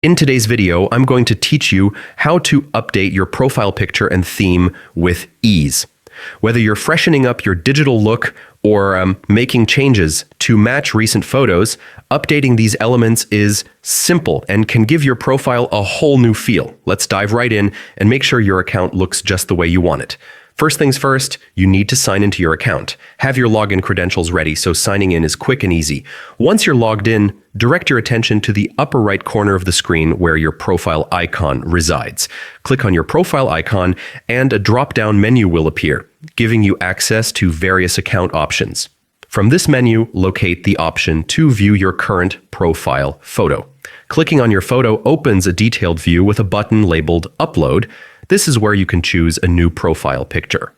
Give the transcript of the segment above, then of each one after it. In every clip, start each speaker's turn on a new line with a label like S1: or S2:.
S1: In today's video, I'm going to teach you how to update your profile picture and theme with ease. Whether you're freshening up your digital look or making changes to match recent photos, updating these elements is simple and can give your profile a whole new feel. Let's dive right in and make sure your account looks just the way you want it. First things first, you need to sign into your account. Have your login credentials ready so signing in is quick and easy. Once you're logged in, direct your attention to the upper right corner of the screen where your profile icon resides. Click on your profile icon and a drop-down menu will appear, giving you access to various account options. From this menu, locate the option to view your current profile photo. Clicking on your photo opens a detailed view with a button labeled Upload. This is where you can choose a new profile picture.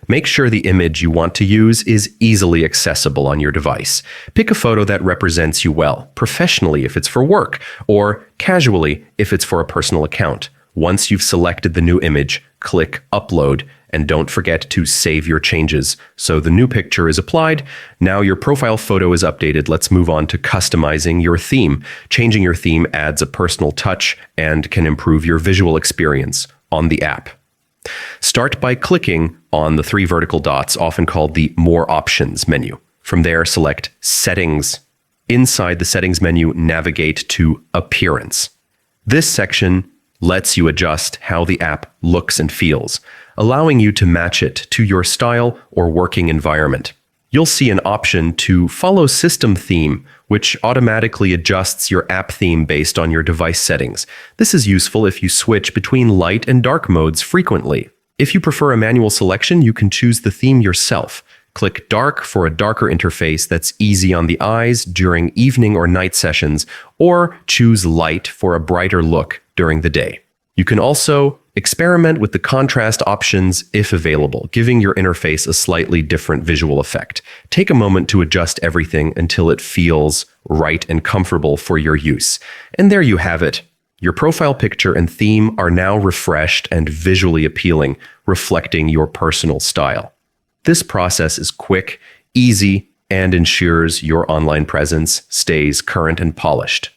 S1: Make sure the image you want to use is easily accessible on your device. Pick a photo that represents you well, professionally if it's for work, or casually if it's for a personal account. Once you've selected the new image, click Upload, and don't forget to save your changes. So the new picture is applied. Now your profile photo is updated. Let's move on to customizing your theme. Changing your theme adds a personal touch and can improve your visual experience on the app. Start by clicking on the three vertical dots, often called the More Options menu. From there, select Settings. Inside the Settings menu, navigate to Appearance. This section lets you adjust how the app looks and feels, allowing you to match it to your style or working environment. You'll see an option to follow system theme, which automatically adjusts your app theme based on your device settings. This is useful if you switch between light and dark modes frequently. If you prefer a manual selection, you can choose the theme yourself. Click Dark for a darker interface that's easy on the eyes during evening or night sessions, or choose Light for a brighter look during the day. You can also experiment with the contrast options if available, giving your interface a slightly different visual effect. Take a moment to adjust everything until it feels right and comfortable for your use. And there you have it. Your profile picture and theme are now refreshed and visually appealing, reflecting your personal style. This process is quick, easy, and ensures your online presence stays current and polished.